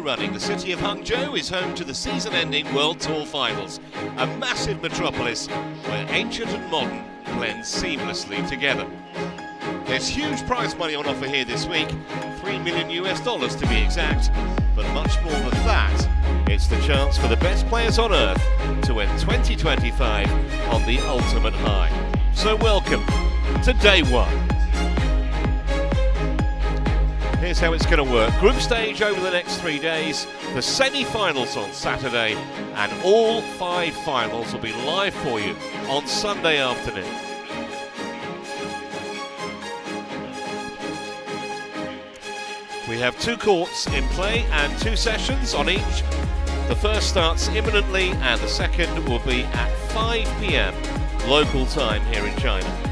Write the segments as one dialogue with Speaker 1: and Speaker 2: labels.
Speaker 1: running, the city of Hangzhou is home to the season-ending World Tour Finals, a massive metropolis where ancient and modern blend seamlessly together. There's huge prize money on offer here this week, $3 million to be exact, but much more than that, it's the chance for the best players on earth to end 2025 on the ultimate high. So welcome to day one. Here's how it's going to work. Group stage over the next 3 days, the semi-finals on Saturday, and all 5 finals will be live for you on Sunday afternoon. We have 2 courts in play and 2 sessions on each. The first starts imminently and the second will be at 5 p.m. local time here in China.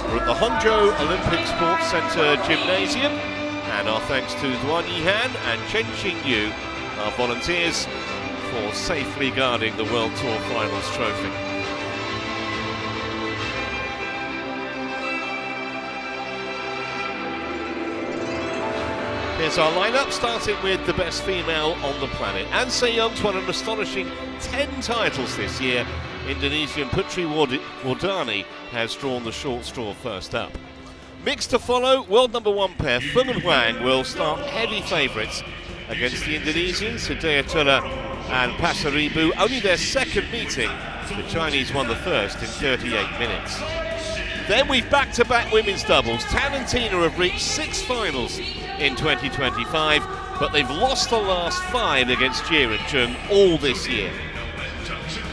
Speaker 1: We're at the Hangzhou Olympic Sports Center Gymnasium, and our thanks to Duan Yihan and Chen Xingyu, our volunteers, for safely guarding the World Tour Finals trophy. Here's our lineup, starting with the best female on the planet. An Se-young's won an astonishing 10 titles this year. Indonesian Putri Wardani has drawn the short straw first up. Mixed to follow, world number 1 pair Feng and Wang will start heavy favourites against the Indonesians, Hidayatullah and Pasaribu. Only their second meeting, the Chinese won the first in 38 minutes. Then we've back-to-back women's doubles. Tan and Tina have reached 6 finals in 2025, but they've lost the last 5 against Jia and Chung all this year.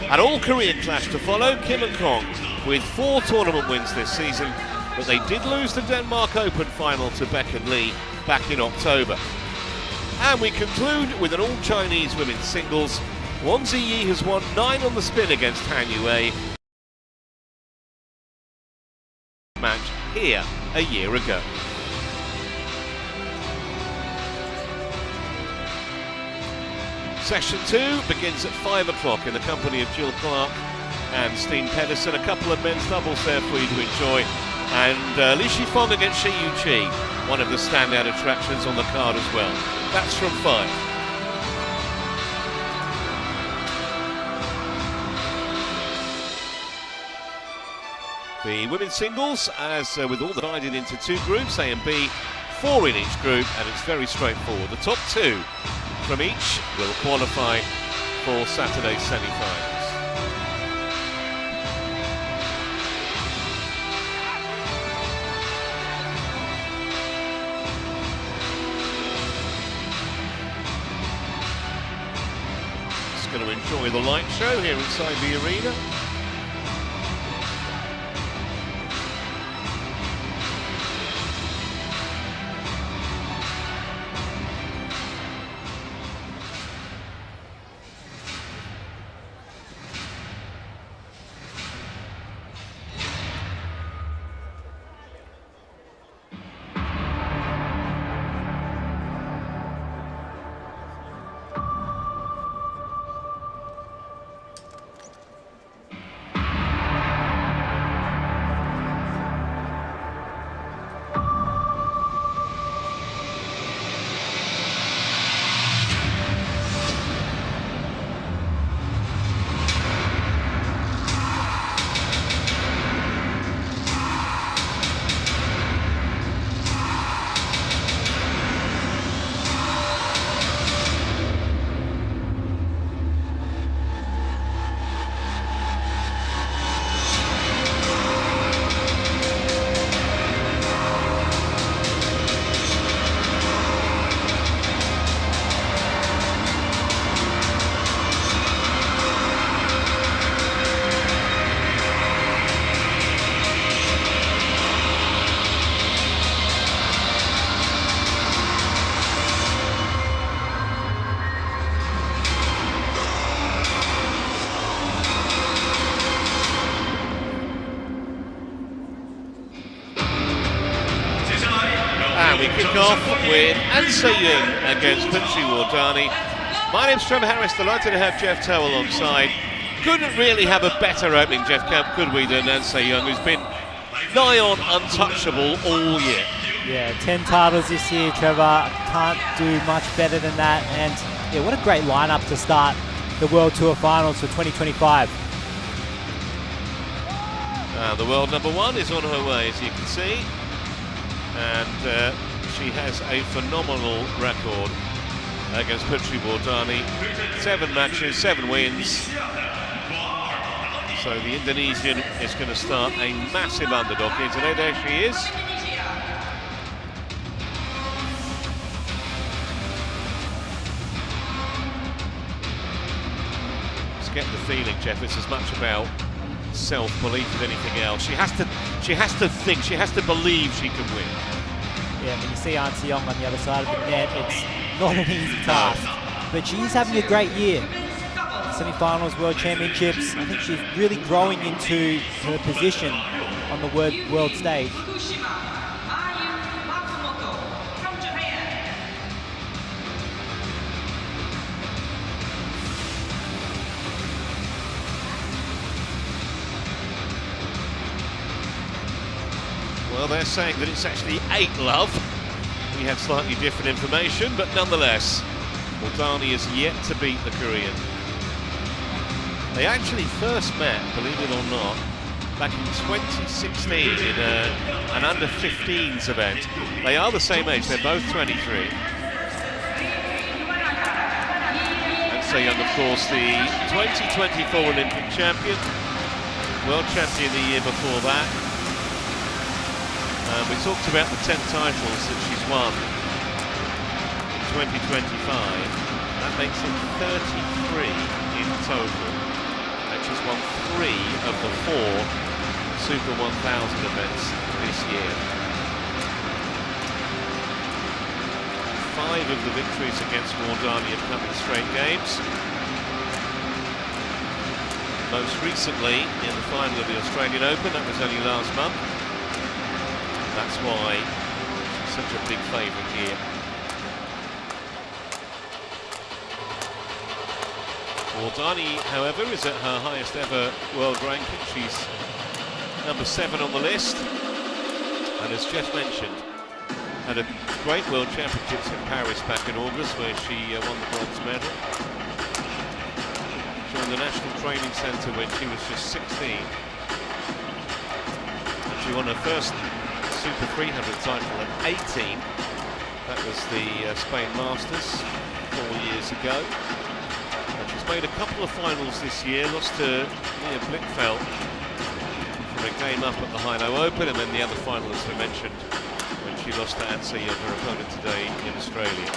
Speaker 1: An all-Korean clash to follow, Kim and Kong, with 4 tournament wins this season, but they did lose the Denmark Open final to Beck and Lee back in October. And we conclude with an all-Chinese women's singles. Wang Ziyi has won 9 on the spin against Han Yue match here a year ago. Session 2 begins at 5 o'clock in the company of Jill Clark and Steen Pedersen. A couple of men's doubles there for you to enjoy. And Li Shifeng against Shi Yuqi, one of the standout attractions on the card as well. That's from 5. The women's singles, as with all divided into 2 groups, A and B, 4 in each group, and it's very straightforward. The top 2 from each will qualify for Saturday's semi-finals. Just going to enjoy the light show here inside the arena. We kick off with An Se-young against Putri Wardani. My name's Trevor Harris, delighted to have Jeff Toe alongside. Couldn't really have a better opening, Jeff Camp, could we, than An Se-young, who's been nigh on untouchable all year.
Speaker 2: Yeah, 10 titles this year, Trevor. Can't do much better than that. And yeah, what a great lineup to start the World Tour Finals for 2025.
Speaker 1: The world number one is on her way, as you can see. And she has a phenomenal record against Putri Wardani. 7 matches, 7 wins. So the Indonesian is going to start a massive underdog here today. There she is. Just get the feeling, Jeff, it's as much about self-belief as anything else. She has to think, she has to believe she can win.
Speaker 2: Yeah, when you see An Se-young on the other side of the net, it's not an easy task. But she's having a great year. Semi-finals, World Championships. I think she's really growing into her position on the world stage.
Speaker 1: Well, they're saying that it's actually 8 love. We had slightly different information, but nonetheless, Wardani is yet to beat the Korean. They actually first met, believe it or not, back in 2016 in an under-15s event. They are the same age, they're both 23. And Se-young, of course, the 2024 Olympic champion, world champion the year before that. We talked about the 10 titles that she's won in 2025. That makes it 33 in total. And she's won 3 of the 4 Super 1000 events this year. 5 of the victories against Wardani have come in straight games. Most recently in the final of the Australian Open, that was only last month. That's why she's such a big favourite here. Wardani, however, is at her highest ever world ranking. She's number 7 on the list. And as Jeff mentioned, had a great World Championships in Paris back in August, where she won the bronze medal. Joined the National Training Centre when she was just 16. And she won her first Super 300 title at 18. That was the Spain Masters 4 years ago. And she's made a couple of finals this year, lost to Mia Blichfeld from a game up at the Hangzhou Open, and then the other final, as we mentioned, when she lost to An Se-young, her opponent today in Australia.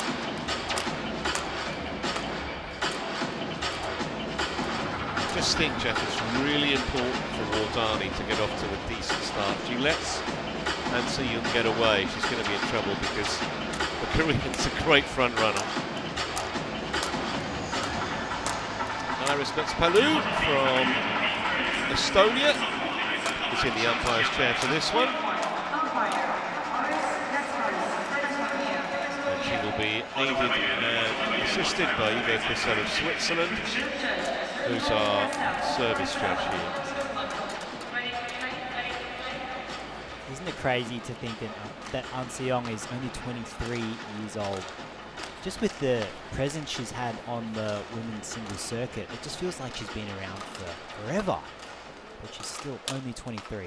Speaker 1: I just think, Jeff, it's really important for Wardani to get off to a decent start. She lets An Se-young get away, she's going to be in trouble, because the Korean's a great front runner. Iris Metspalu from Estonia is in the umpire's chair for this one. And she will be aided and assisted by Ivo Kissel of Switzerland, who's our service judge here.
Speaker 2: Isn't it crazy to think that An Se-young is only 23 years old? Just with the presence she's had on the women's singles circuit, it just feels like she's been around for forever. But she's still only 23.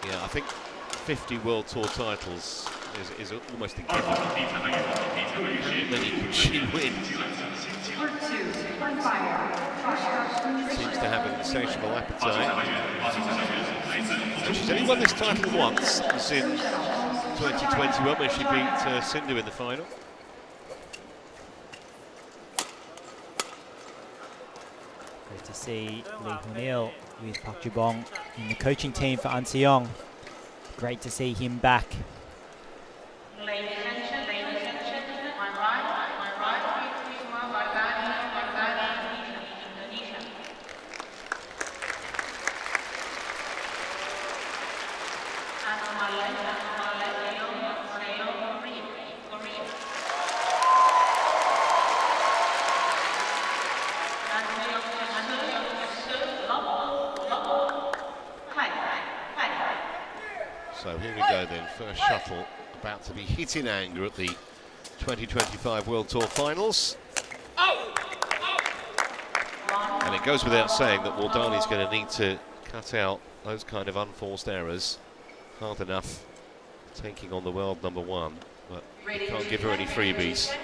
Speaker 1: Yeah, I think 50 World Tour titles is almost a given. How many can she win? Seems to have an insatiable appetite. She's only won this title once. It was in 2021 when she beat Sindhu in the final.
Speaker 2: Great to see Lee Hun-il with Park Ju-bong in the coaching team for An Se-young. Great to see him back.
Speaker 1: So here we go then, first shuttle about to be hit in anger at the 2025 World Tour Finals. And it goes without saying that Wardani's going to need to cut out those kind of unforced errors. Hard enough taking on the world #1, but can't give her any freebies.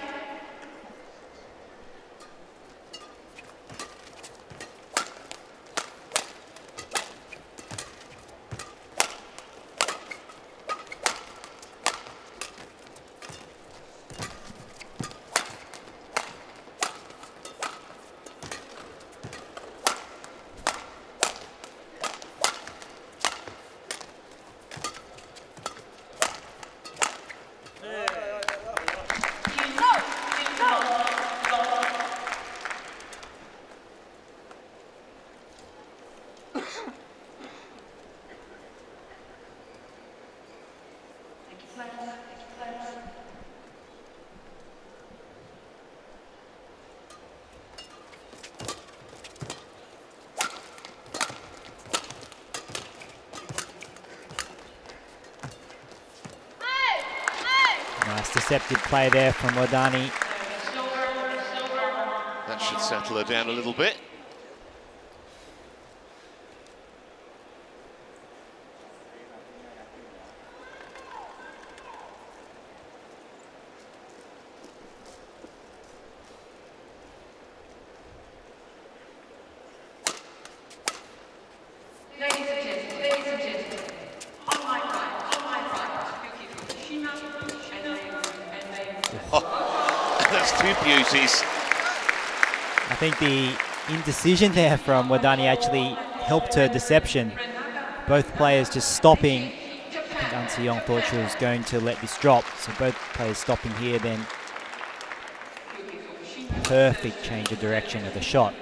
Speaker 2: Nice deceptive play there from Wardani.
Speaker 1: That should settle her down a little bit. That's two beauties.
Speaker 2: I think the indecision there from Wardani actually helped her deception. Both players just stopping. I think An Se-young thought she was going to let this drop, so both players stopping here, then perfect change of direction of the shot.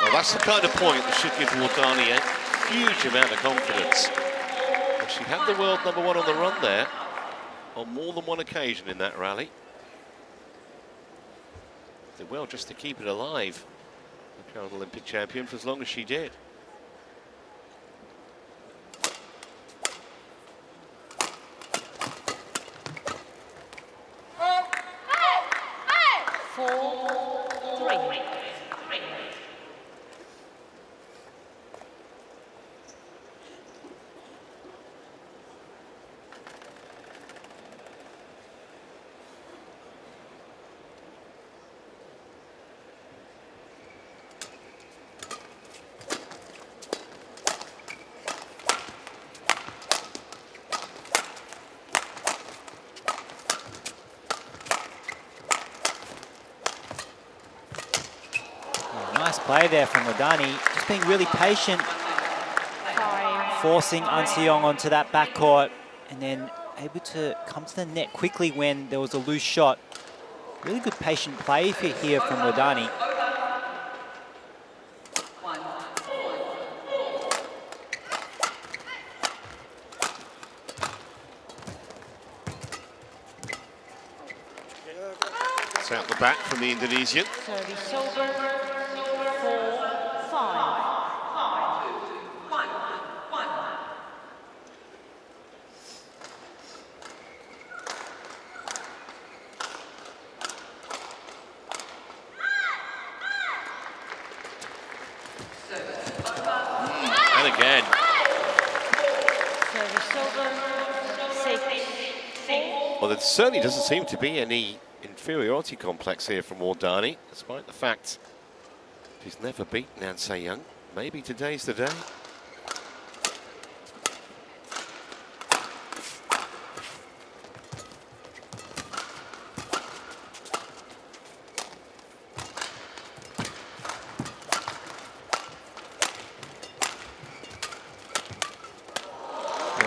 Speaker 1: Well, that's the kind of point that should give Wardani a huge amount of confidence. And she had the world #1 on the run there on more than one occasion in that rally. Did well just to keep it alive, the current Olympic champion, for as long as she did. Nice play there from Wardani, just being really patient, forcing An Se-young onto that backcourt, and then able to come to the net quickly when there was a loose shot. Really good patient play here from Wardani. It's out the back from the Indonesian.
Speaker 3: Service over, 4-5.
Speaker 1: And again.
Speaker 3: Service over, 6-4.
Speaker 1: Well, there certainly doesn't seem to be any inferiority complex here from Wardani, despite the fact she's never beaten An Se-young. Maybe today's the day.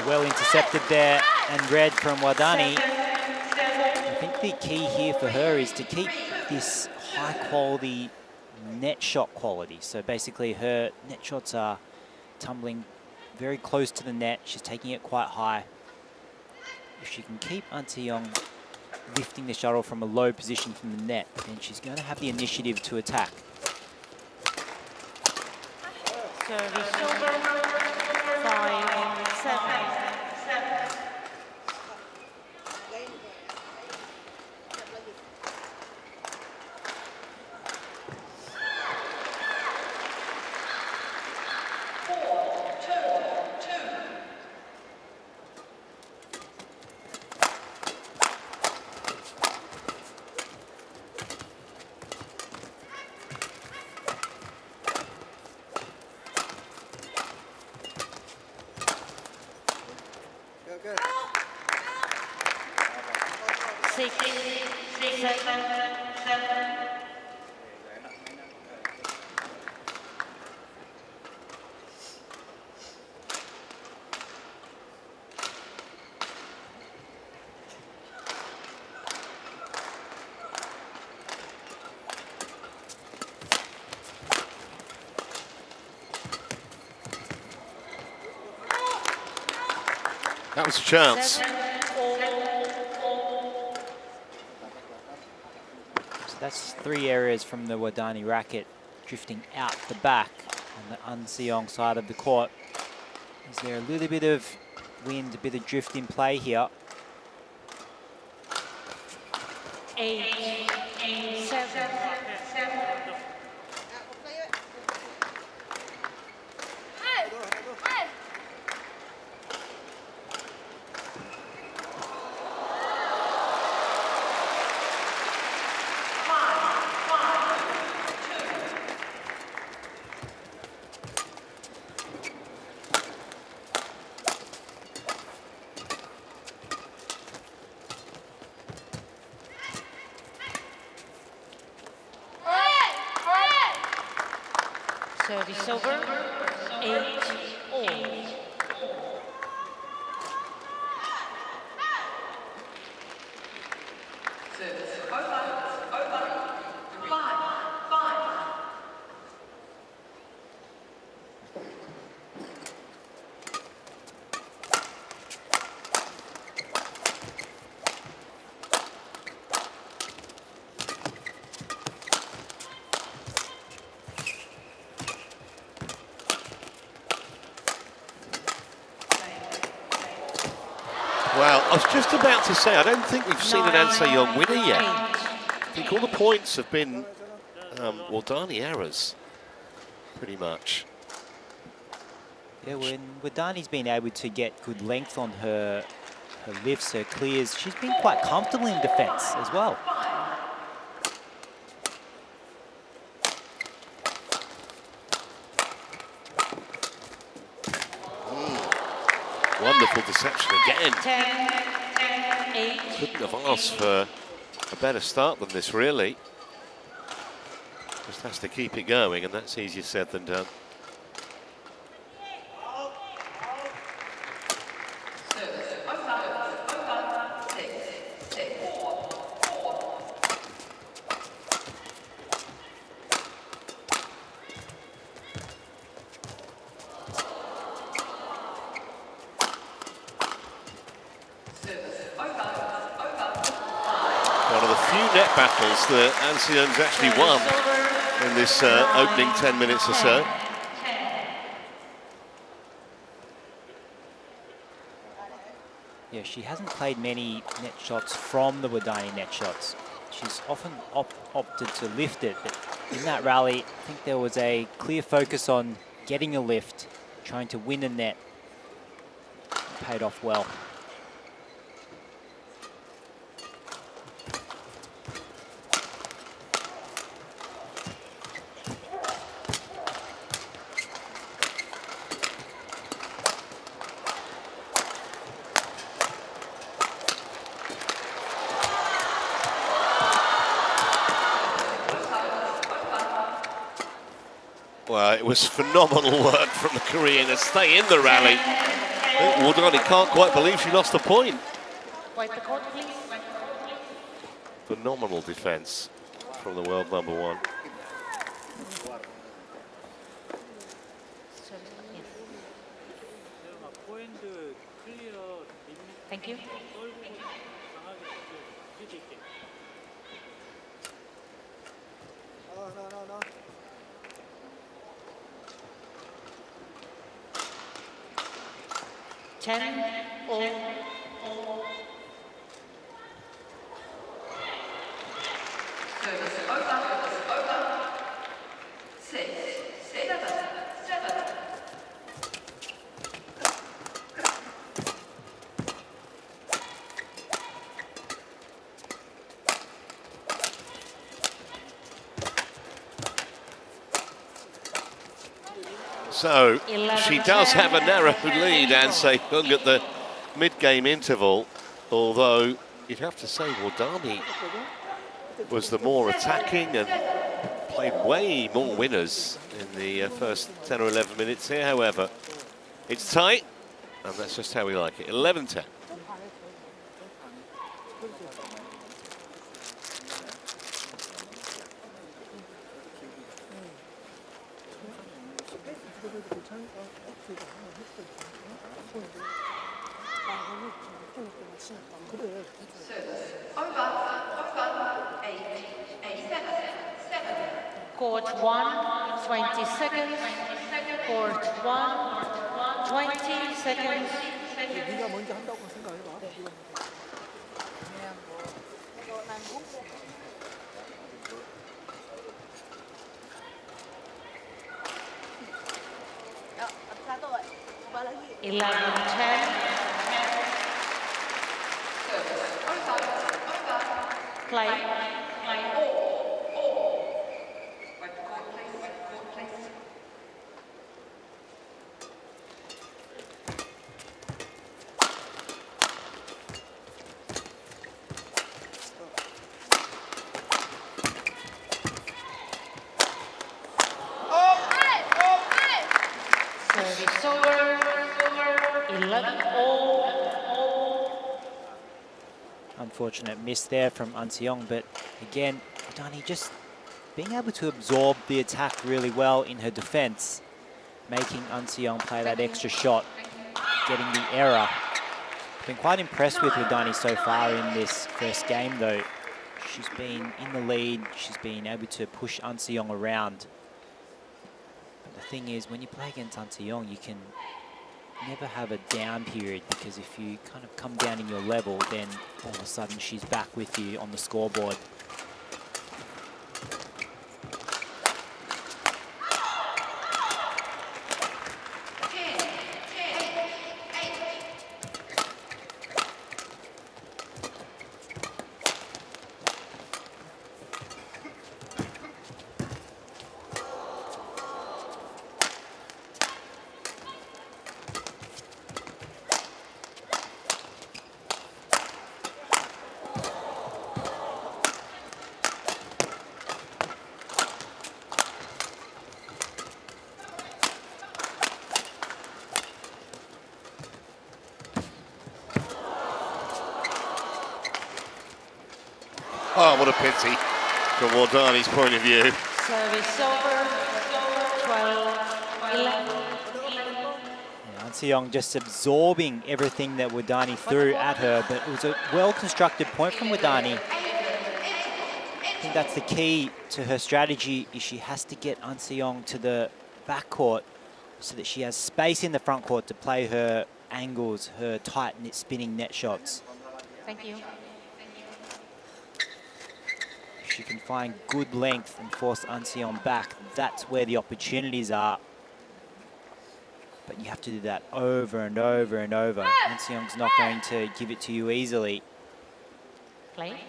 Speaker 2: Well intercepted there and read from Wardani. I think the key here for her is to keep this high quality net shot quality. So basically her net shots are tumbling very close to the net. She's taking it quite high. If she can keep An Se-young lifting the shuttle from a low position from the net, then she's going to have the initiative to attack.
Speaker 3: Service over 5-7.
Speaker 1: That was a chance.
Speaker 2: So that's 3 areas from the Wardani racket drifting out the back on the An Se-young side of the court. Is there a little bit of wind, a bit of drift in play here?
Speaker 3: 8-7. Service over 8-all.
Speaker 1: Well, I was just about to say, I don't think we've seen an An Se-young winner yet. I think all the points have been Wardani errors, pretty much.
Speaker 2: Yeah, when Wardani's been able to get good length on her lifts, her clears, she's been quite comfortable in defence as well.
Speaker 1: Wonderful deception again.
Speaker 3: 10-8.
Speaker 1: Couldn't have asked for a better start than this, really. Just has to keep it going, and that's easier said than done. One of the few net battles that An Se-young's actually won in this opening 10 minutes or so.
Speaker 2: Yeah, she hasn't played many net shots from the Wardani net shots. She's often opted to lift it, but in that rally, I think there was a clear focus on getting a lift, trying to win a net. It paid off well.
Speaker 1: Well, it was phenomenal work from the Korean to stay in the rally. I think Wardani can't quite believe she lost a point.
Speaker 3: Wipe the court, please.
Speaker 1: Phenomenal defence from the world number one.
Speaker 3: Thank you.
Speaker 1: So she does have a narrow lead, and Young at the mid-game interval, although you'd have to say Wardani was the more attacking and played way more winners in the first 10 or 11 minutes here. However, it's tight, and that's just how we like it. 11-10.
Speaker 3: Court 1, 20 seconds. Court 1, 20 seconds. Play. Service over. 11-all.
Speaker 2: Unfortunate miss there from Anseong, but again, Wardani just being able to absorb the attack really well in her defense, making Anseong play that extra shot, getting the error. Been quite impressed with Wardani so far in this first game though. She's been in the lead, she's been able to push Anseong around. But the thing is, when you play against Anseong, you can never have a down period, because if you kind of come down in your level, then all of a sudden she's back with you on the scoreboard.
Speaker 1: Oh, what a pity from Wardani's point of view.
Speaker 3: Service over. 12-11.
Speaker 2: Anseong just absorbing everything that Wardani threw at her, but it was a well-constructed point from Wardani. I think that's the key to her strategy, is she has to get Anseong to the backcourt so that she has space in the front court to play her angles, her tight spinning net shots.
Speaker 3: Thank you.
Speaker 2: If she can find good length and force Anseong back, that's where the opportunities are. But you have to do that over and over and over. Anseong's not going to give it to you easily.
Speaker 3: Play.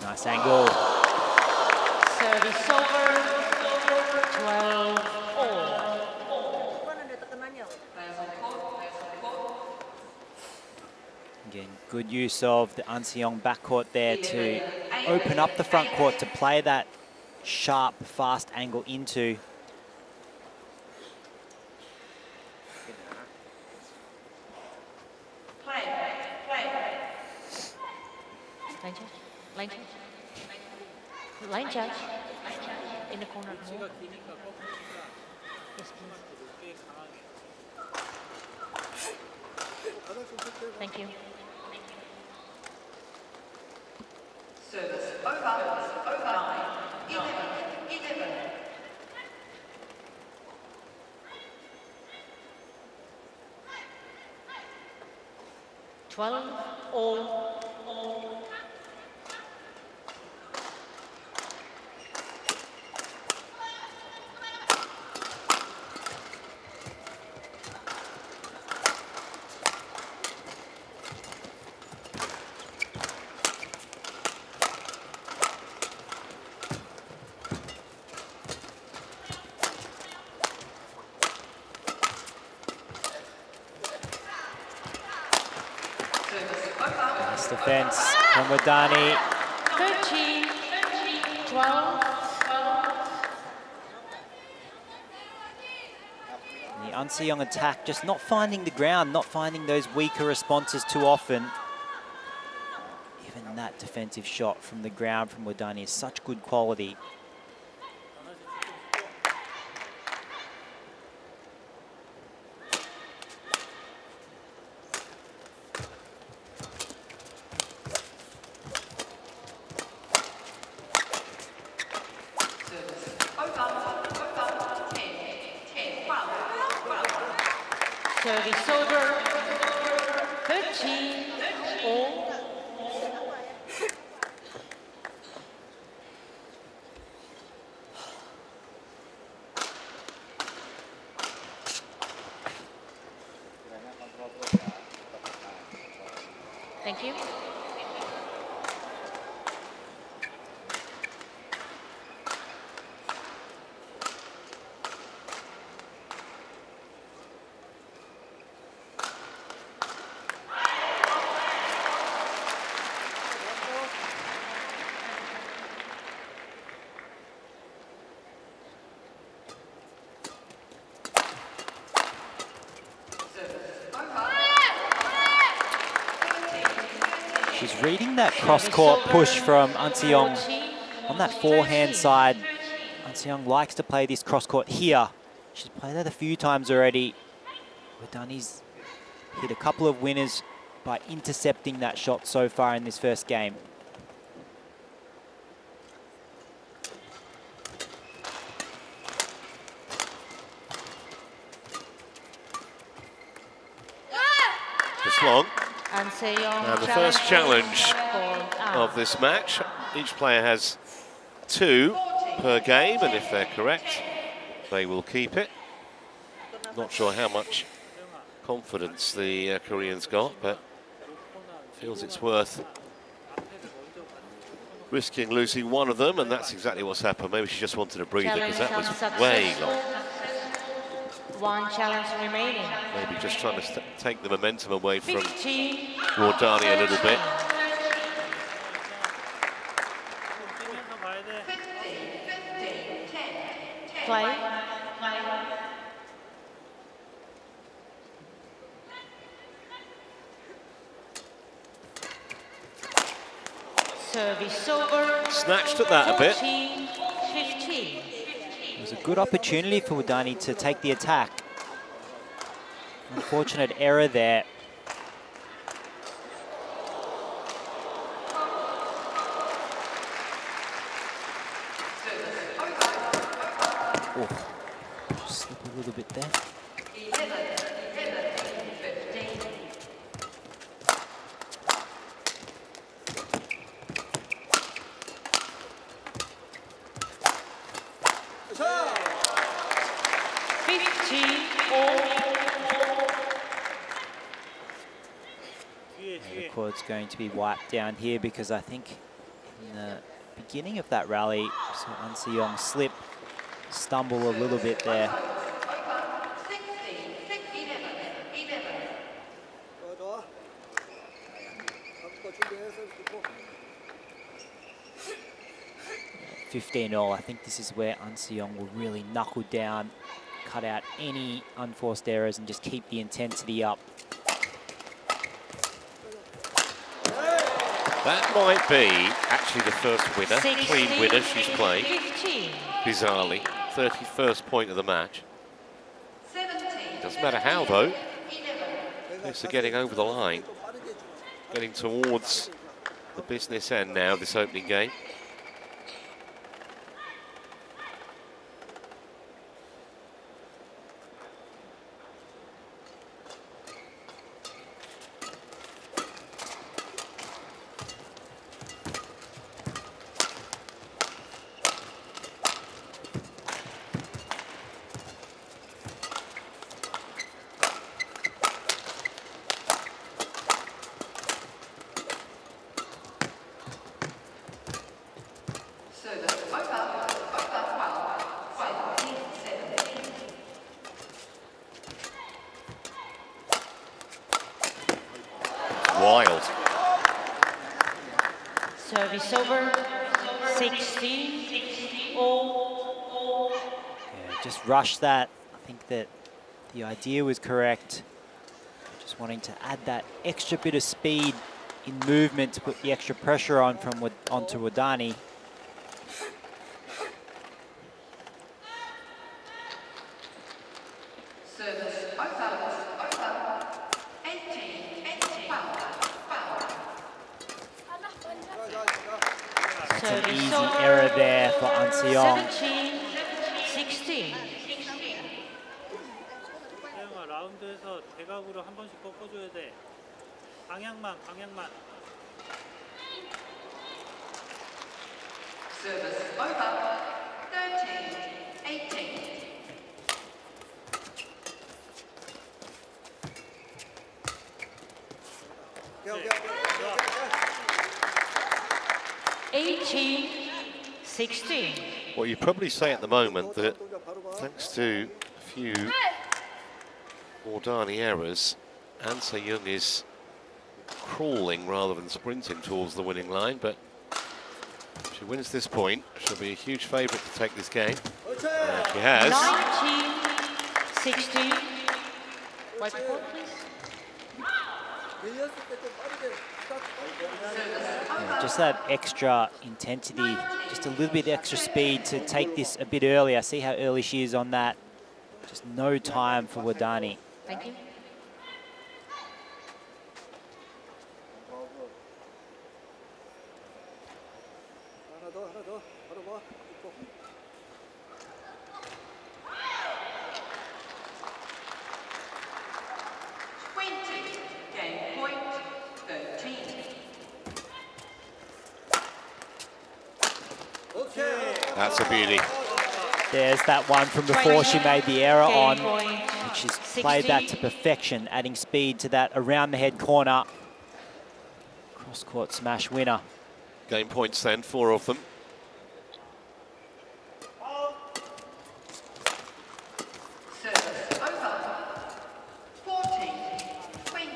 Speaker 2: Nice angle. Good use of the An Seong backcourt there to open up the front court to play that sharp, fast angle into.
Speaker 3: Line judge. In the corner. More. Yes, please. Thank you.
Speaker 4: Service over 11.
Speaker 3: 12 all.
Speaker 2: Nice defense from Wardani.
Speaker 3: 13, 12.
Speaker 2: The An Seong attack just not finding the ground, not finding those weaker responses too often. Even that defensive shot from the ground from Wardani is such good quality.
Speaker 3: Service over. 13 all. Thank you.
Speaker 2: She's reading that cross-court push from An Seong on that forehand side. An Seong likes to play this cross-court here. She's played that a few times already. Wardani's hit a couple of winners by intercepting that shot so far in this first game.
Speaker 1: It's long.
Speaker 3: And
Speaker 1: the first challenge of this match. Each player has 2 per game, and if they're correct, they will keep it. Not sure how much confidence the Koreans got, but feels it's worth risking losing one of them, and that's exactly what's happened. Maybe she just wanted to breathe it because that was way long.
Speaker 3: 1 challenge remaining.
Speaker 1: Maybe just trying to take the momentum away from
Speaker 3: 15,
Speaker 1: Wardani a little bit.
Speaker 3: Play. Service over.
Speaker 1: Snatched at that a bit.
Speaker 3: 14, 15.
Speaker 2: It was a good opportunity for Wardani to take the attack. Unfortunate error there. Oh, slip a little bit there. The record's going to be wiped down here because I think in the beginning of that rally, so An Seong slip, stumble a little bit there. 15-all. I think this is where An Se-young will really knuckle down, cut out any unforced errors and just keep the intensity up.
Speaker 1: That might be actually the first winner,
Speaker 3: 16,
Speaker 1: clean winner she's played,
Speaker 3: 15.
Speaker 1: bizarrely. 31st point of the match.
Speaker 4: 17.
Speaker 1: Doesn't matter how, though. They're getting over the line. Getting towards the business end now, this opening game.
Speaker 4: Service over 17.
Speaker 1: Wild.
Speaker 3: Service over 16 all.
Speaker 2: Yeah, just rush that. I think that the idea was correct. Just wanting to add that extra bit of speed in movement to put the extra pressure on onto Wardani.
Speaker 4: Service over 18.
Speaker 2: That's an easy error there for An Se-young.
Speaker 3: 17, 16.
Speaker 5: 세영아 라운드에서 대각으로 한 번씩 꺾어줘야 돼. 방향만.
Speaker 4: Service over 13. 18.
Speaker 5: 좋아.
Speaker 3: 18, 16.
Speaker 1: Well, you'd probably say at the moment that thanks to a few Wardani errors, An Se-young is crawling rather than sprinting towards the winning line, but if she wins this point, she'll be a huge favourite to take this game. And she has.
Speaker 3: 19, 16. White report, please.
Speaker 2: Yeah, just that extra intensity, just a little bit extra speed to take this a bit earlier. See how early she is on that. Just no time for Wardani.
Speaker 3: Thank you.
Speaker 4: Game point 13.
Speaker 1: That's a beauty.
Speaker 2: There's that one from before she made the error on.
Speaker 3: Game point
Speaker 2: And she's played that to perfection, adding speed to that around the head corner. Cross-court smash winner.
Speaker 1: Game points then, 4 of them.
Speaker 4: Service over 14. 20.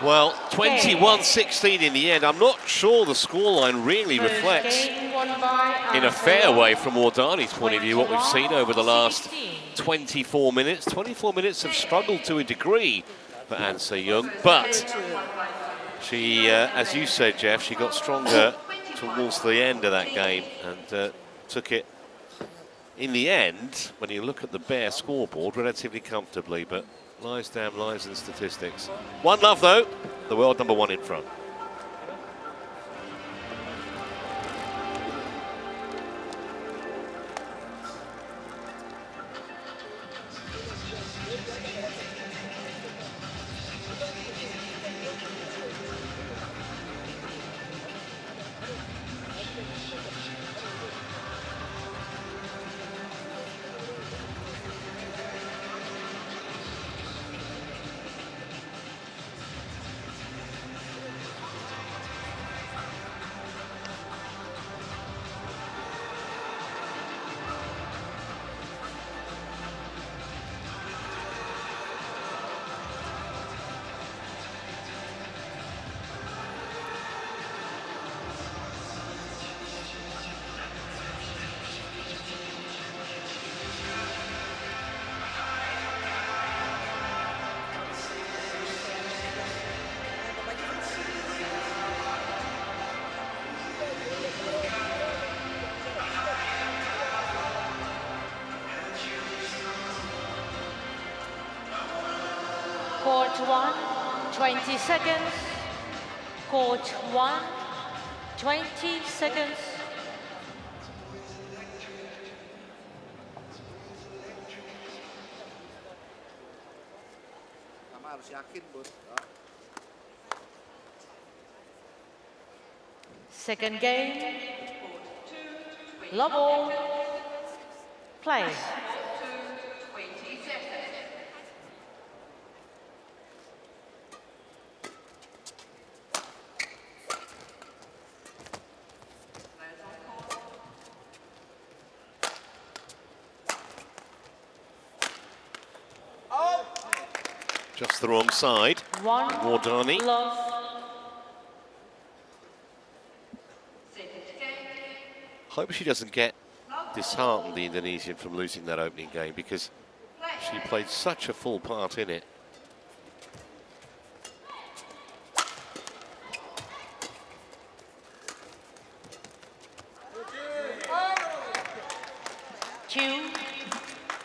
Speaker 1: Well, 21-16 in the end. I'm not sure the scoreline really
Speaker 3: First
Speaker 1: reflects
Speaker 3: game won by
Speaker 1: in a
Speaker 3: An
Speaker 1: fair
Speaker 3: Se-young.
Speaker 1: way from Wardani's point of view what we've seen over the last
Speaker 3: 16.
Speaker 1: 24 minutes. 24 minutes have struggled to a degree for An Se-young, but she, as you said, Jeff, she got stronger towards the end of that game and took it, in the end, when you look at the bare scoreboard, relatively comfortably, but lies damn lies in statistics. One love, though, the world number 1 in front.
Speaker 3: 1, 20 seconds. Court 1, 20 seconds.
Speaker 6: Mama harus yakin, Bud.
Speaker 3: Second game. Love all. Play.
Speaker 1: Just the wrong side. Wardani.
Speaker 3: Love.
Speaker 1: Hope she doesn't get disheartened, the Indonesian, from losing that opening game, because she played such a full part in it.
Speaker 3: Two.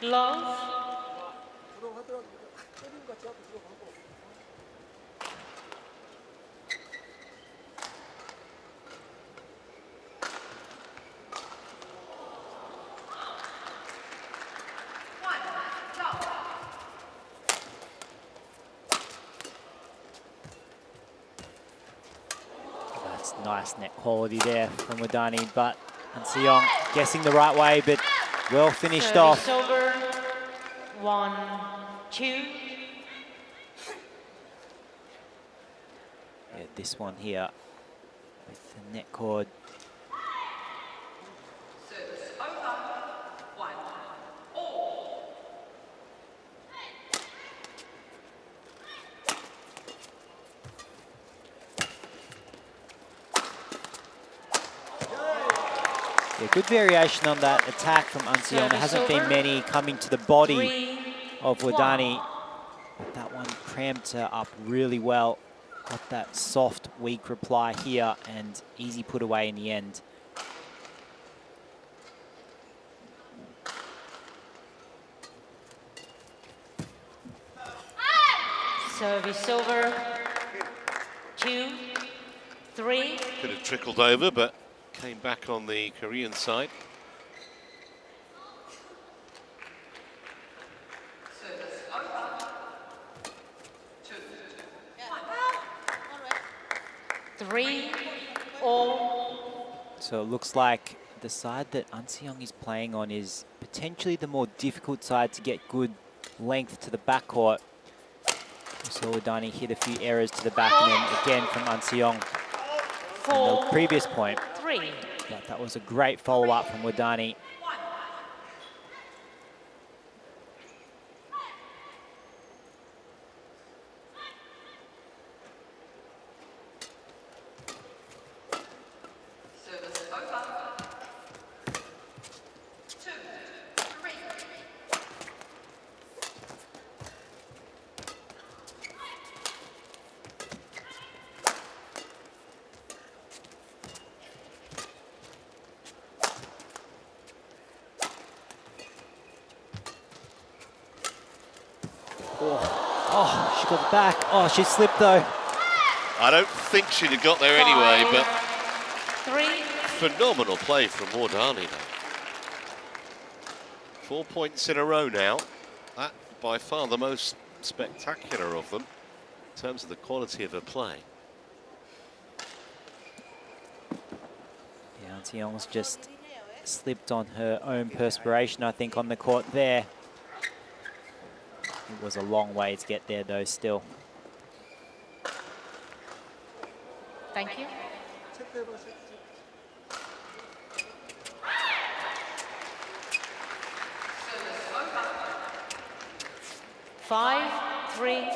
Speaker 3: Love.
Speaker 2: That's nice net quality there from Wardani, but Seong guessing the right way, but well finished
Speaker 3: Service
Speaker 2: off.
Speaker 3: over. 1, 2.
Speaker 2: Yeah, this one here with the net cord.
Speaker 4: Service over. 1, all.
Speaker 2: Yeah, good variation on that attack from Seong. There hasn't been many coming to the body
Speaker 3: 3,
Speaker 2: of Wardani, but that one cramped her up really well. Got that soft, weak reply here and easy put away in the end.
Speaker 3: Service over. 2, 3.
Speaker 1: Could have trickled over, but came back on the Korean side.
Speaker 4: Service over. 2, 1.
Speaker 3: 3, all.
Speaker 2: So it looks like the side that Seong is playing on is potentially the more difficult side to get good length to the backcourt. We saw Wardani hit a few errors to the back and then again from Seong on the previous point.
Speaker 3: 3.
Speaker 2: But that was a great follow-up from Wardani.
Speaker 4: Service over. 2, 3.
Speaker 2: Oh, she got back. Oh, she slipped though.
Speaker 1: I don't think she'd have got there anyway, but
Speaker 3: 3.
Speaker 1: phenomenal play from Wardani though. 4 points in a row now. That by far the most spectacular of them in terms of the quality of her play.
Speaker 2: Yeah, Seong's just slipped on her own perspiration, I think, on the court there. It was a long way to get there though still.
Speaker 3: Thank you. 5, 3.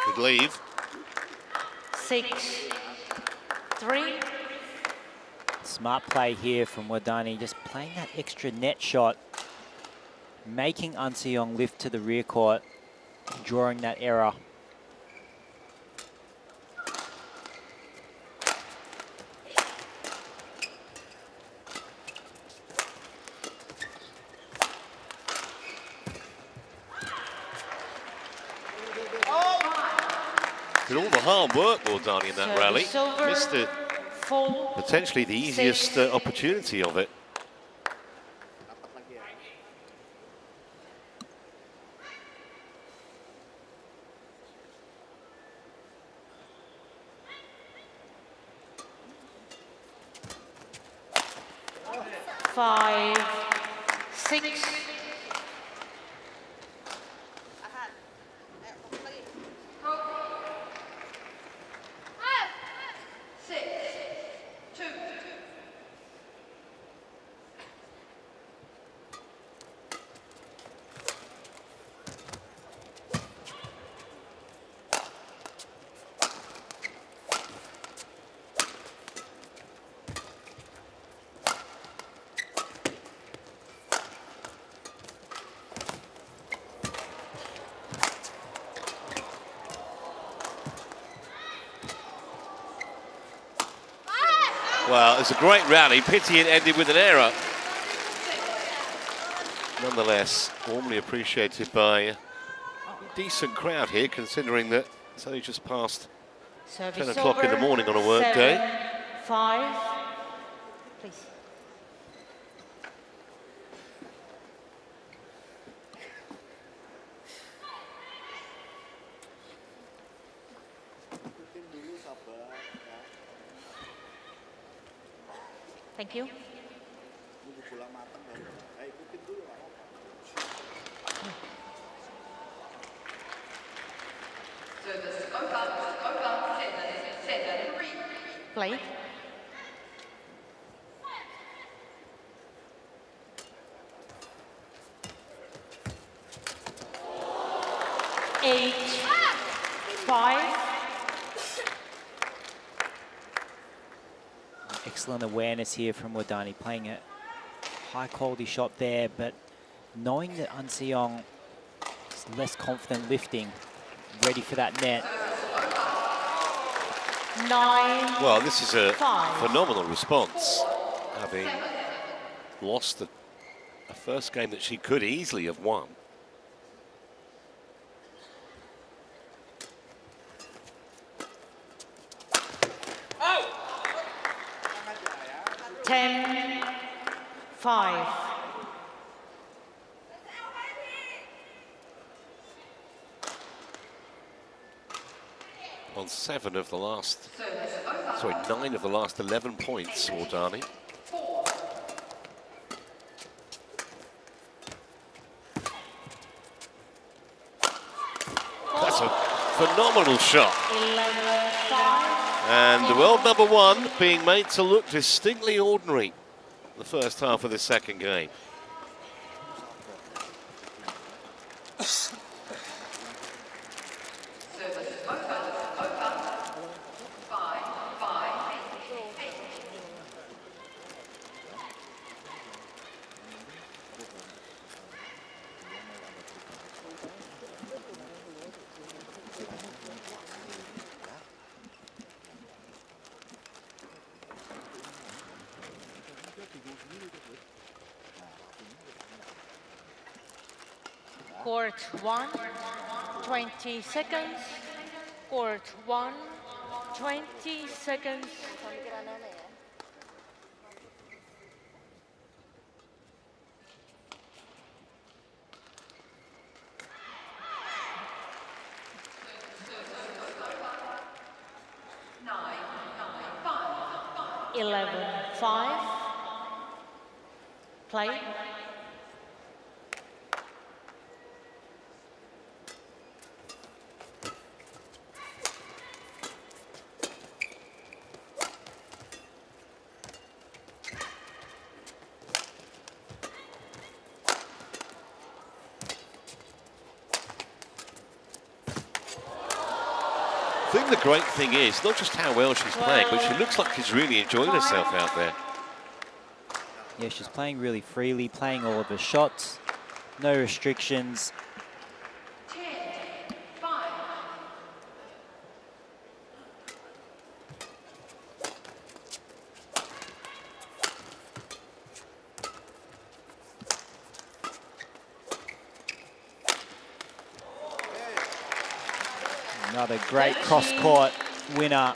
Speaker 1: Good leave.
Speaker 3: 6, 3.
Speaker 2: Smart play here from Wardani, just playing that extra net shot, making An Se-young lift to the rear court, drawing that error.
Speaker 1: Did all the hard work, Wardani, in that rally. Missed it. Potentially the easiest opportunity of it.
Speaker 3: Five, 6.
Speaker 1: Well, it's a great rally. Pity it ended with an error. Nonetheless, warmly appreciated by a decent crowd here, considering that it's only just past 10 o'clock in the morning on a work day.
Speaker 3: 5, please. Thank you. Play. Eight, 5.
Speaker 2: Excellent awareness here from Wardani, playing a high-quality shot there, but knowing that An Se-young is less confident lifting, ready for that net.
Speaker 3: 9.
Speaker 1: Well, this is a
Speaker 3: 5.
Speaker 1: phenomenal response, having lost a first game that she could easily have won.
Speaker 3: Oh. 10, 5.
Speaker 1: On 7 of the last, sorry, 9 of the last 11 points, Wardani. That's a phenomenal shot.
Speaker 3: 11, 5.
Speaker 1: And the world number 1 being made to look distinctly ordinary the first half of the second game.
Speaker 3: Court 1, 20 seconds. Court 1, 20 seconds. Eleven, 5. Play.
Speaker 1: I think the great thing is not just how well she's playing, but she looks like she's really enjoying herself out there.
Speaker 2: Yeah, she's playing really freely, playing all of her shots, no restrictions.
Speaker 4: 10-5.
Speaker 2: Another great cross-court winner.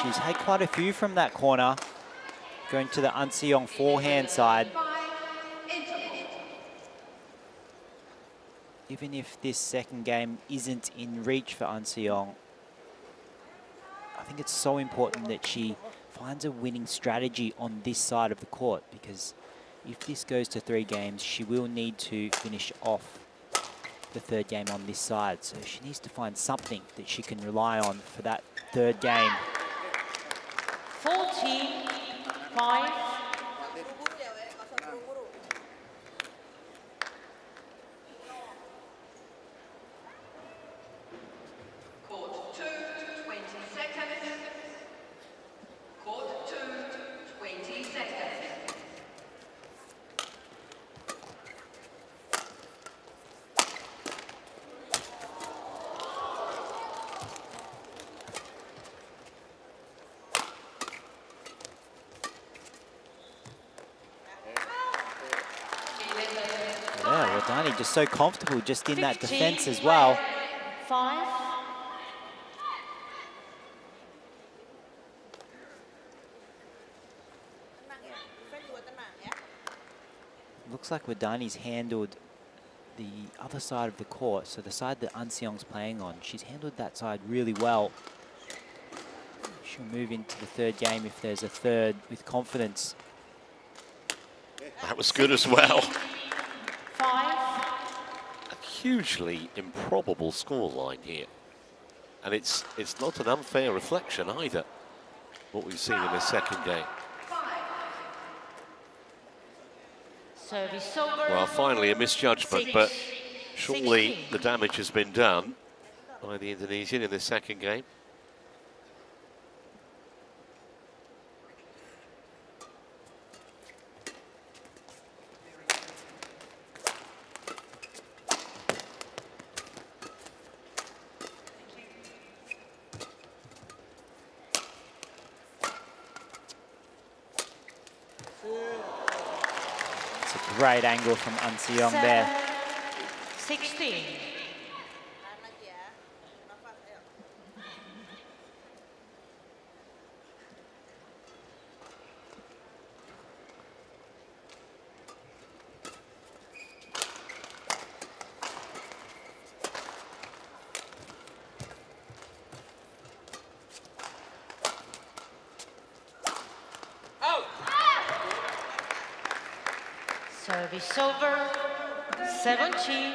Speaker 2: She's had quite a few from that corner. Going to the An Se-young forehand side. Even if this second game isn't in reach for An Se-young, I think it's so important that she finds a winning strategy on this side of the court, because if this goes to 3 games, she will need to finish off the third game on this side. So she needs to find something that she can rely on for that third game.
Speaker 3: 14-5.
Speaker 4: Court 2, 20 seconds. Court 2, 20 seconds.
Speaker 2: Yeah, Wardani just so comfortable just in that defense as well.
Speaker 3: 5.
Speaker 2: Looks like Wardani's handled the other side of the court, so the side that An Se-young's playing on. She's handled that side really well. She'll move into the third game if there's a third with confidence.
Speaker 1: That was good as well.
Speaker 3: 5.
Speaker 1: A hugely improbable scoreline here. And it's not an unfair reflection either, what we've seen in the second game.
Speaker 3: Service over.
Speaker 1: Well, finally a misjudgment, but surely the damage has been done by the Indonesian in the second game.
Speaker 2: Great angle from An Se-young there.
Speaker 3: 16. Service over. 17-7.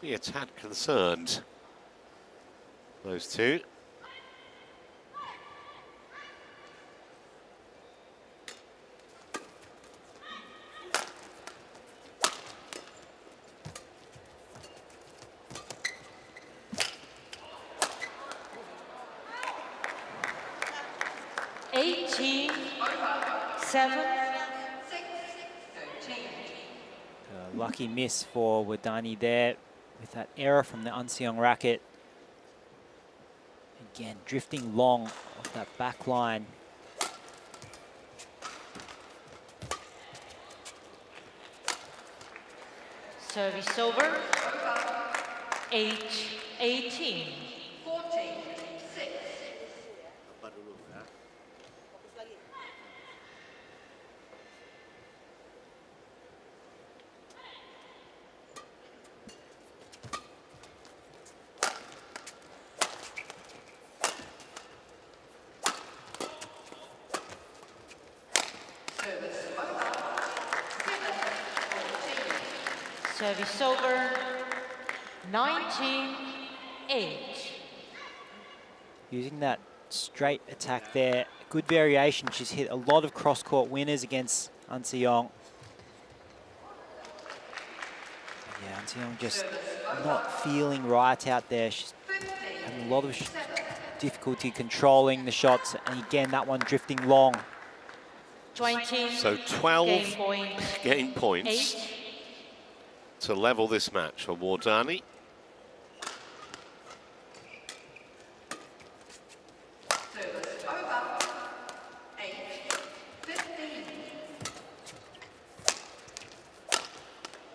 Speaker 1: Be a tad concerned, those two.
Speaker 2: Lucky miss for Wardani there with that error from the An Se-young racket. Again, drifting long off that back line.
Speaker 3: Service over. 8-18.
Speaker 4: 14-6.
Speaker 3: Service over. 19-8.
Speaker 2: Using that straight attack there. Good variation. She's hit a lot of cross-court winners against An Se-young. Yeah, An Se-young just not feeling right out there. She's having a lot of difficulty controlling the shots. And again, that one drifting long.
Speaker 3: 20.
Speaker 1: So 12
Speaker 3: Game
Speaker 1: game points
Speaker 3: 8.
Speaker 1: to level this match for Wardani.
Speaker 4: Service over. 8-15.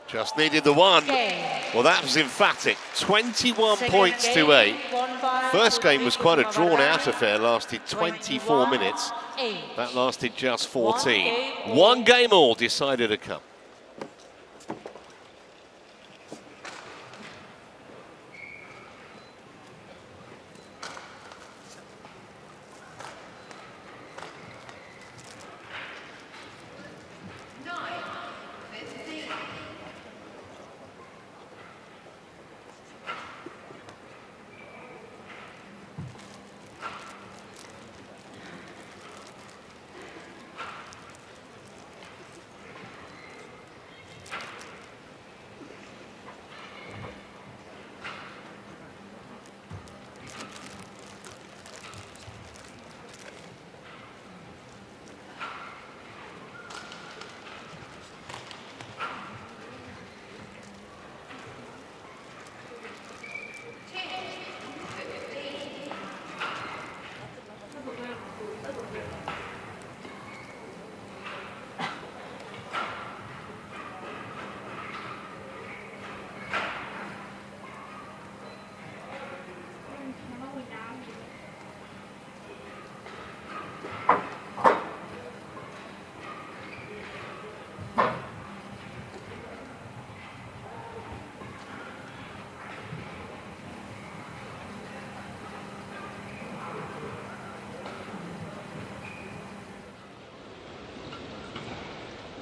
Speaker 1: Just needed the one.
Speaker 3: Game.
Speaker 1: Well, that was emphatic. 21
Speaker 3: Second
Speaker 1: points to
Speaker 3: game,
Speaker 1: 8.
Speaker 3: won by
Speaker 1: First game was quite a
Speaker 3: Putri Kusuma
Speaker 1: drawn-out
Speaker 3: Wardani.
Speaker 1: affair, lasted 24 minutes.
Speaker 3: 21-8.
Speaker 1: That lasted just 14.
Speaker 3: game all.
Speaker 1: One game all decided a cup.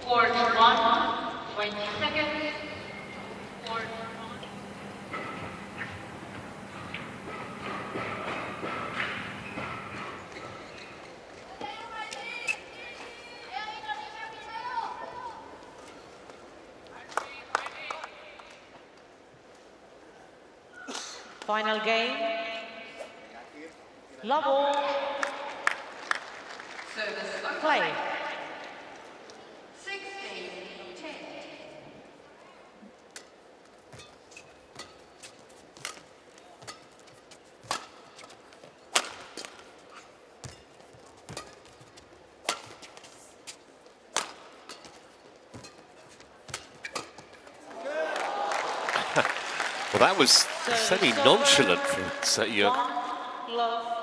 Speaker 3: Court 1, 20 seconds. Court 1. Final game. Level.
Speaker 4: Service over.
Speaker 3: Play.
Speaker 4: 16-10.
Speaker 1: Well, that was semi-nonchalant from Seo.
Speaker 3: One love.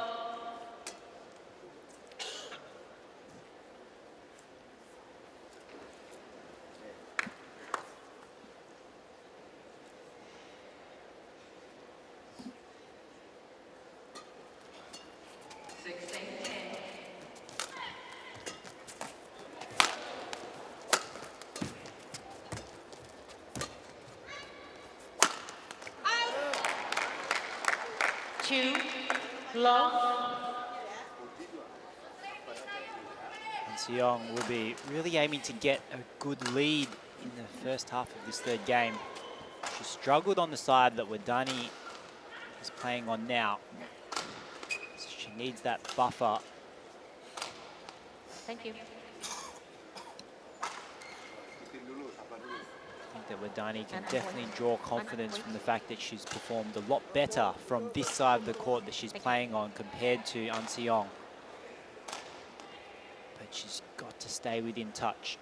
Speaker 3: Two love.
Speaker 2: And Seong will be really aiming to get a good lead in the first half of this third game. She struggled on the side that Wardani is playing on now. So she needs that buffer.
Speaker 3: Thank you.
Speaker 2: I think that Wardani can definitely draw confidence from the fact that she's performed a lot better from this side of the court that she's playing on compared to An Seong. But she's got to stay within touch.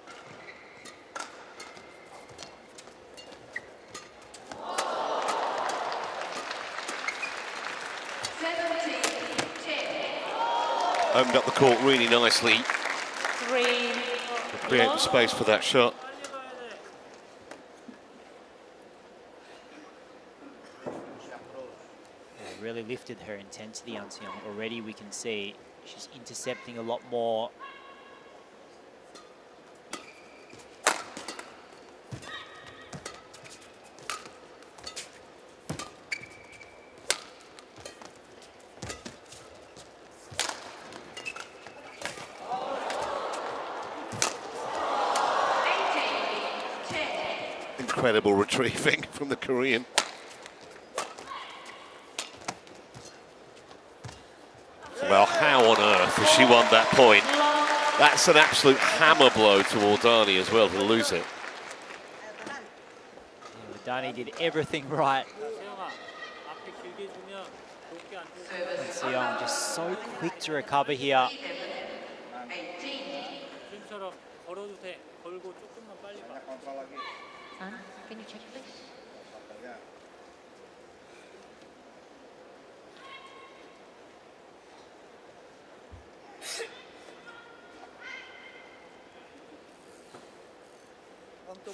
Speaker 1: Opened up the court really nicely.
Speaker 3: 3
Speaker 1: Create the
Speaker 3: love.
Speaker 1: space for that shot.
Speaker 2: Really lifted her intensity, An Seong. Already we can see she's intercepting a lot more.
Speaker 1: Incredible retrieving from the Korean. Well, how on earth has she won that point? That's an absolute hammer blow to Wardani as well to lose it.
Speaker 2: Wardani did everything right.
Speaker 5: 세영아, 앞에 길게 주면 높게 안 줘.
Speaker 2: And Seong just so quick to recover here.
Speaker 5: 지금처럼 걸어도 돼. 걸고 조금만 빨리 가.
Speaker 3: Sun, can you check please?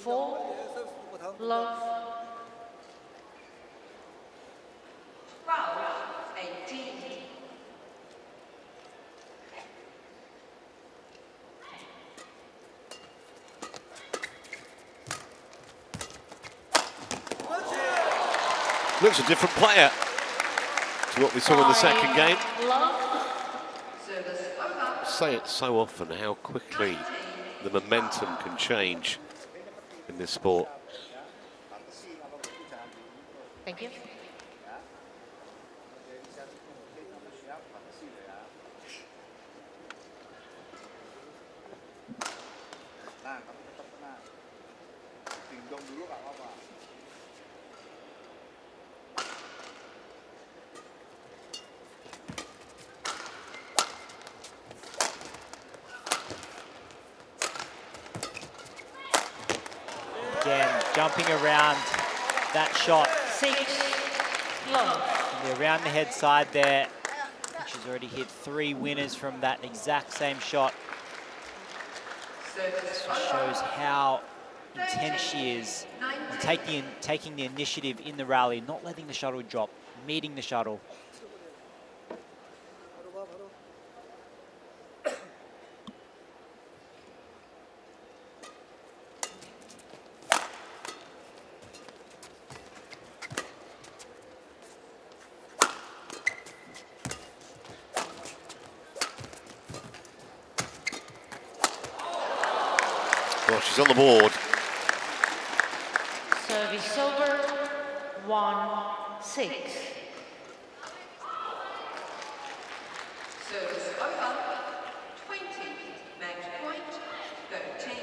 Speaker 3: Four, love.
Speaker 4: Foul, 18.
Speaker 1: Looks a different player to what we saw in the second game.
Speaker 4: Service over.
Speaker 1: Say it so often how quickly the momentum can change in this sport.
Speaker 3: Thank you.
Speaker 2: Again, jumping around that shot.
Speaker 3: 6, love.
Speaker 2: The around the head side there. She's already hit 3 winners from that exact same shot. This shows how intense she is on taking the initiative in the rally, not letting the shuttle drop, meeting the shuttle.
Speaker 1: Well, she's on the board.
Speaker 3: Service over. 1-6.
Speaker 4: Service over. 20. Match point. 13.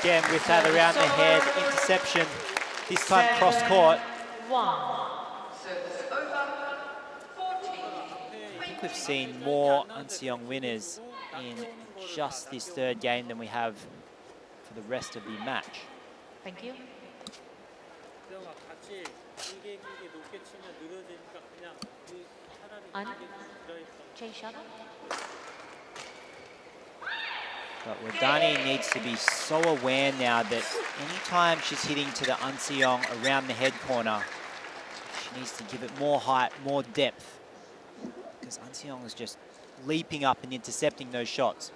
Speaker 2: Again, with that around the head interception, this time cross court.
Speaker 3: 1.
Speaker 4: Service over. 14.
Speaker 2: I think we've seen more Unseong winners in just this third game than we have for the rest of the match.
Speaker 3: Thank you.
Speaker 5: 세영아, 같이 길게 높게 치면 느려지니까 그냥 차라리
Speaker 3: 아니.
Speaker 5: 길게 들어있어.
Speaker 3: Change shuttle.
Speaker 2: But Wardani needs to be so aware now that anytime she's hitting to the Unseong around the head corner, she needs to give it more height, more depth, because Unseong is just leaping up and intercepting those shots.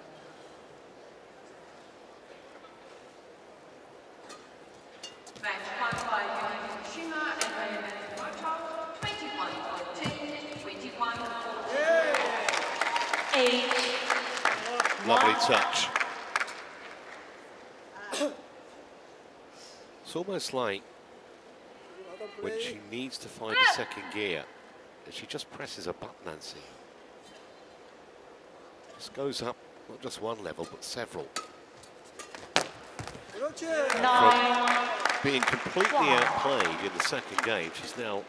Speaker 4: Match point by Putri Kusuma Wardani. 21-14. 21-14.
Speaker 3: 8.
Speaker 1: Lovely touch. It's almost like when she needs to find a second gear, that she just presses a button, Nancy. Just goes up, not just one level, but several.
Speaker 3: Nine.
Speaker 1: Being completely outplayed in the second game, she's now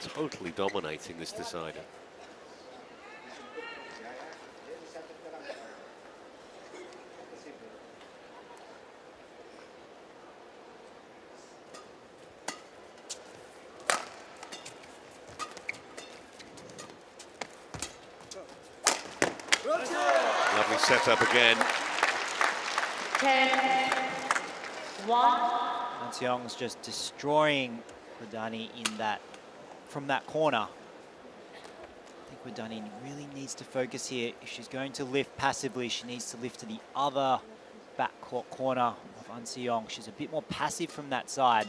Speaker 1: totally dominating this decider. Lovely setup again.
Speaker 3: 10. 1.
Speaker 2: Unseong's just destroying Wardani in that, from that corner. I think Wardani really needs to focus here. If she's going to lift passively, she needs to lift to the other backcourt corner of Unseong. She's a bit more passive from that side.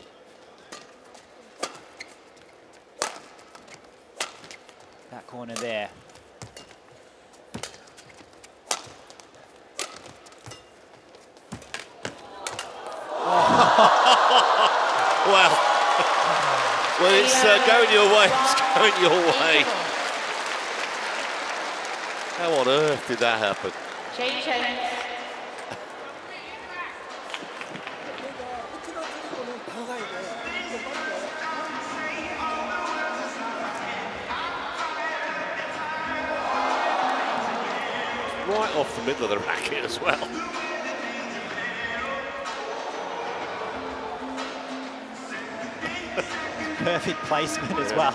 Speaker 2: that corner there.
Speaker 1: Well, well, it's going your way. It's going your way. How on earth did that happen?
Speaker 3: Change.
Speaker 1: Right off the middle of the racket as well.
Speaker 2: Perfect placement as well.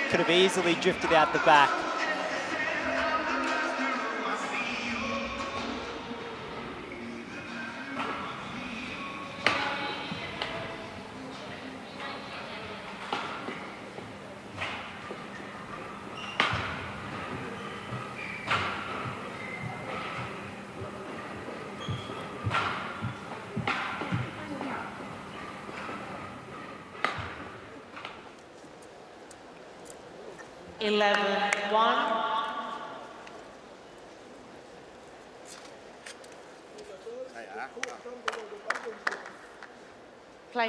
Speaker 2: Could have easily drifted out the back.
Speaker 3: Play.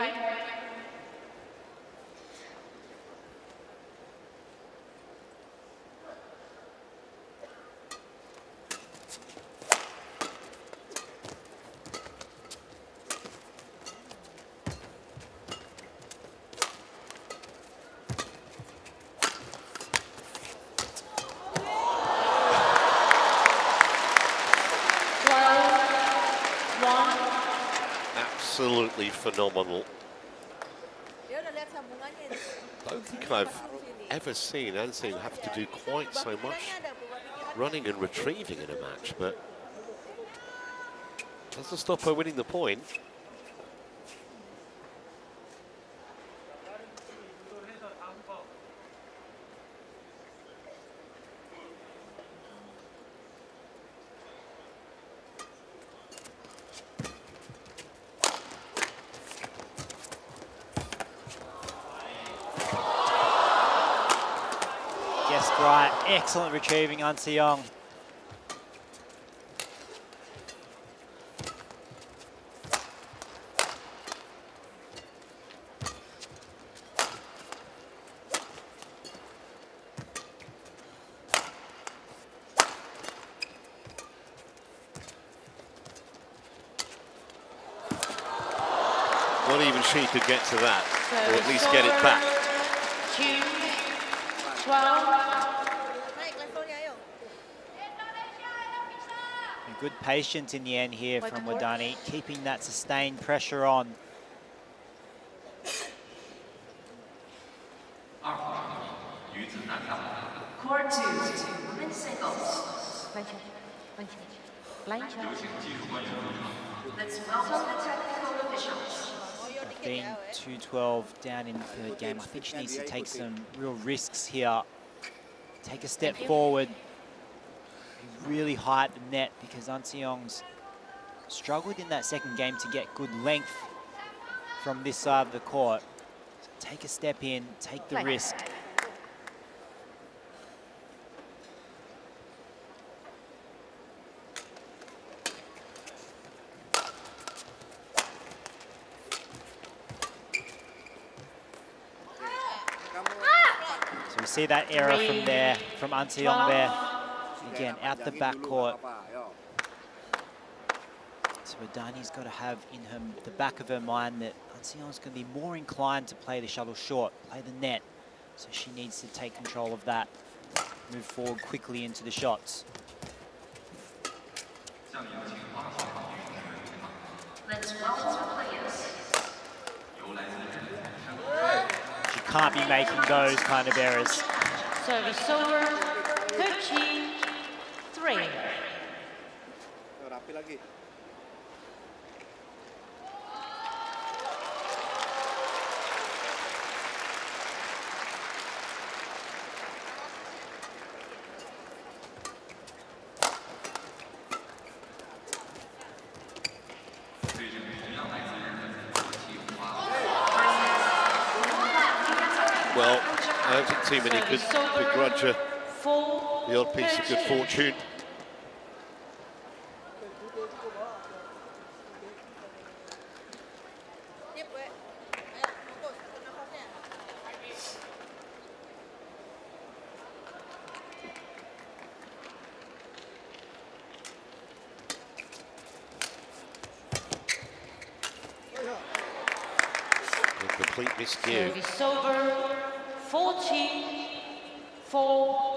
Speaker 1: Absolutely phenomenal. I don't think I've ever seen Anseong have to do quite so much running and retrieving in a match, but doesn't stop her winning the point. Right, excellent retrieving, Anseong. Not even she could get to that, or at least get it back.
Speaker 3: 2-12.
Speaker 2: Good patience in the end here from Wardani, keeping that sustained pressure on.
Speaker 4: Court 2 to women's singles.
Speaker 3: Line
Speaker 4: Let's welcome the technical officials.
Speaker 2: Being 2-12 down in the third game, I think she needs to take some real risks here. Take a step forward. Really high at the net because Anseong's struggled in that second game to get good length from this side of the court. So take a step in, take the risk. So we see that error from there, from Anseong there. Again, out the backcourt. So Wardani's got to have in the back of her mind that Anseong's going to be more inclined to play the shuttle short, play the net. So she needs to take control of that, move forward quickly into the shots.
Speaker 4: Let's welcome the players.
Speaker 2: She can't be making those kind of errors.
Speaker 3: Service over. 13-3.
Speaker 1: Well, I don't think too many could begrudge her
Speaker 3: 4.
Speaker 1: The odd piece of good
Speaker 3: 13.
Speaker 1: fortune. A complete miscue.
Speaker 3: Service over. 14. 4.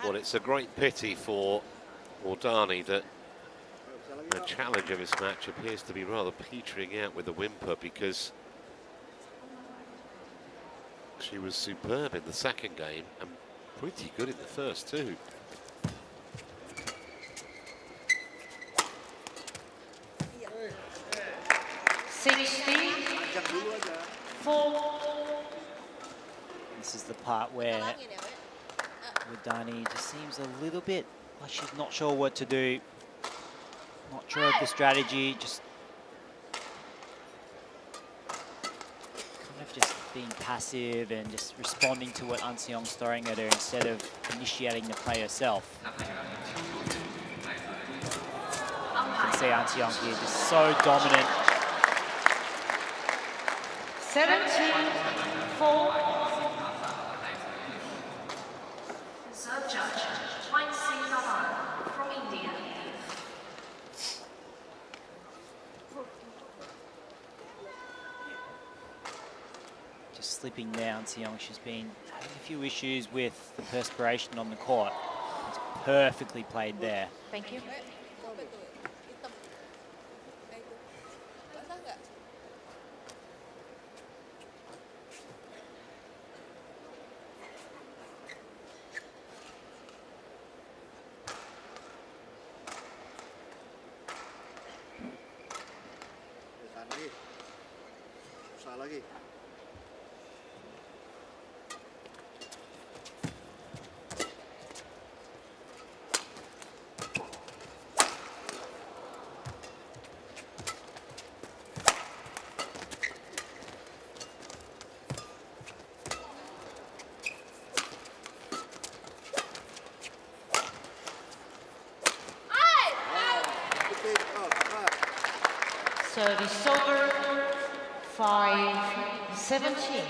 Speaker 1: Well, it's a great pity for Wardani that the challenge of his match appears to be rather petering out with a whimper, because she was superb in the second game and pretty good in the first too.
Speaker 2: This is the part where Wardani just seems a little bit like she's not sure what to do. Not sure of the strategy, just kind of just being passive and just responding to what An-seong's throwing at her instead of initiating the play herself. You can see An-seong here just so dominant.
Speaker 3: 17-4.
Speaker 4: Serve judge, from India.
Speaker 2: Just slipping down, An-seong. She's been having a few issues with the perspiration on the court. It's perfectly played there.
Speaker 3: Thank you.
Speaker 6: lagi.
Speaker 3: Service over, 5-17.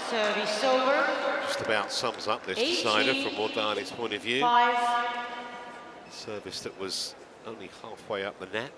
Speaker 3: Service over.
Speaker 1: Just about sums up this decider from Wardani's point of view.
Speaker 3: 5.
Speaker 1: Service that was only halfway up the net.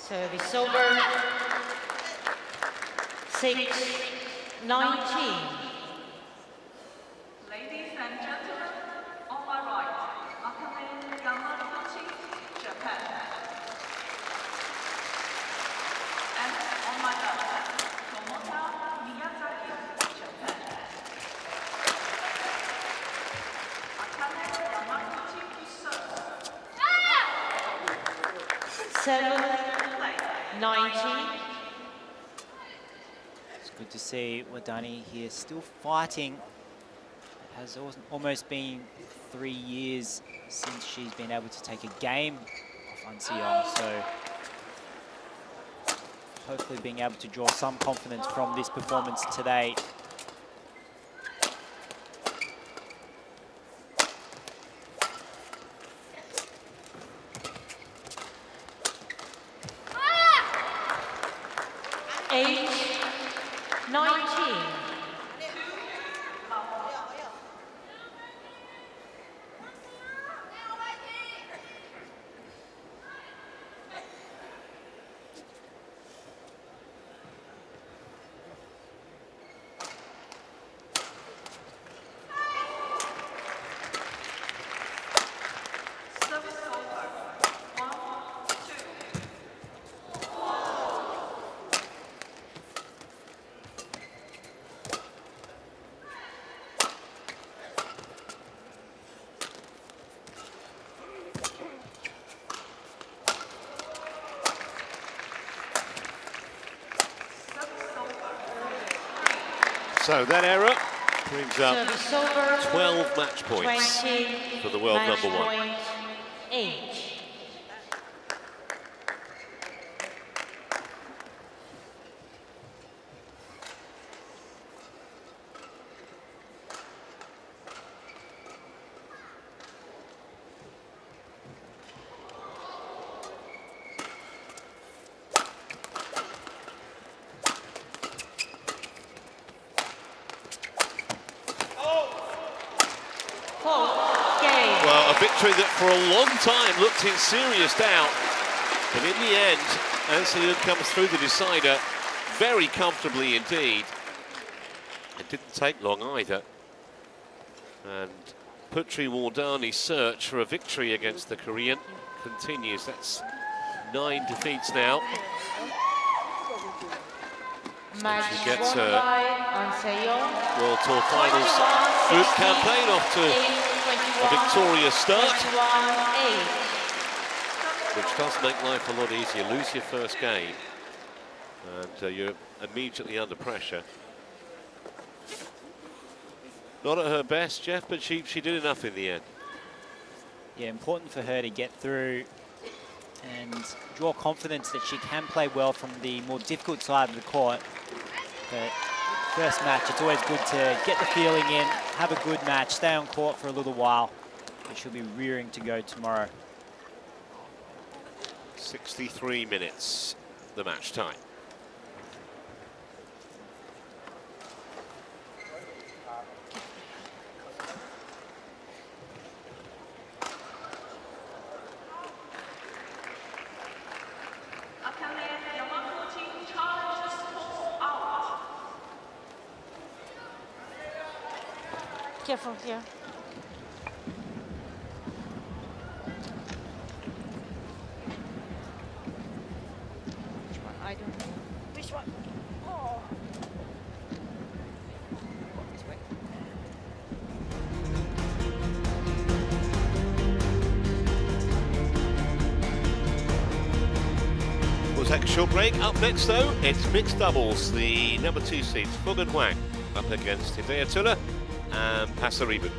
Speaker 3: Service over, 6-19.
Speaker 4: Ladies and gentlemen, on my right, Akane Yamaguchi, Japan. And on my left, Tomota Miyazaki, Japan. Akane Yamaguchi serves.
Speaker 3: 7-19.
Speaker 2: It's good to see Wardani here still fighting. It has almost been 3 years since she's been able to take a game off Anseong, so hopefully being able to draw some confidence from this performance today.
Speaker 3: Age 19.
Speaker 4: Service over. 1-2.
Speaker 1: So that error brings up
Speaker 3: Service over.
Speaker 1: 12 match points
Speaker 3: 20.
Speaker 1: for the world
Speaker 3: Match
Speaker 1: number one.
Speaker 3: point, 8. Game.
Speaker 1: Well, a victory that for a long time looked in serious doubt, but in the end, Anseong comes through the decider very comfortably indeed. It didn't take long either. And Putri Wardani's search for a victory against the Korean continues. That's 9 defeats now.
Speaker 3: Match
Speaker 1: She gets
Speaker 3: won
Speaker 1: her
Speaker 3: by Anseong.
Speaker 1: World Tour Finals group campaign off to a victorious start,
Speaker 3: 21-8.
Speaker 1: which does make life a lot easier. Lose your first game and you're immediately under pressure. Not at her best, Jeff, but she did enough in the end.
Speaker 2: Yeah, important for her to get through and draw confidence that she can play well from the more difficult side of the court. But first match, it's always good to get the feeling in, have a good match, stay on court for a little while. But she'll be rearing to go tomorrow.
Speaker 1: 63 minutes, the match time.
Speaker 3: Careful here. Which one? I don't know. Which one? Oh. This way.
Speaker 1: We'll take a short break. Up next, though, it's mixed doubles. The number 2 seeds, Fug and Wang, up against Hidayatullah and Pasaribu.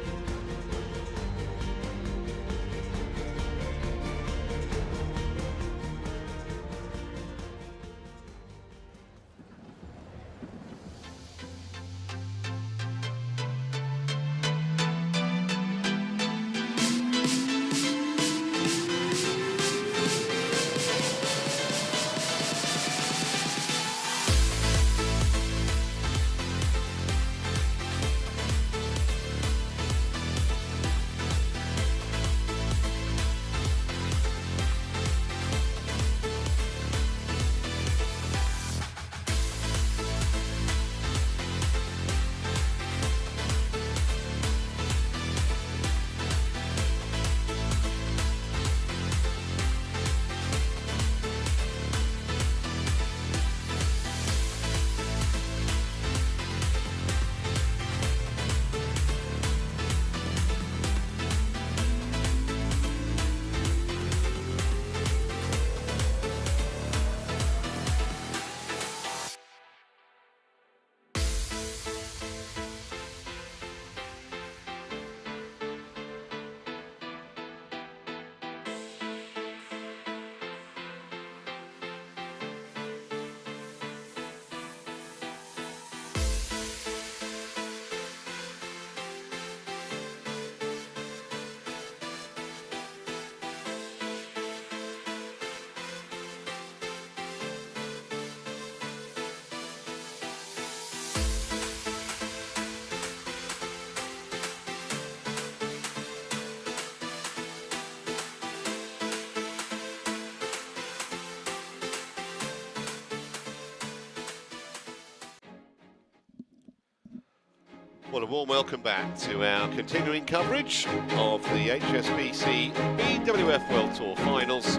Speaker 1: Well, a warm welcome back to our continuing coverage of the HSBC BWF World Tour finals,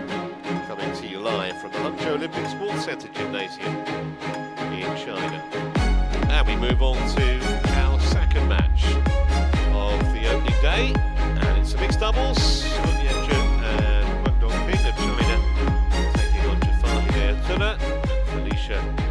Speaker 1: coming to you live from the Hangzhou Olympic Sports Centre Gymnasium in China. And we move on to our second match of the opening day, and it's a mixed doubles. Sudirman and Guangdong Ping of China taking on Jafar Hidayatullah and Felicia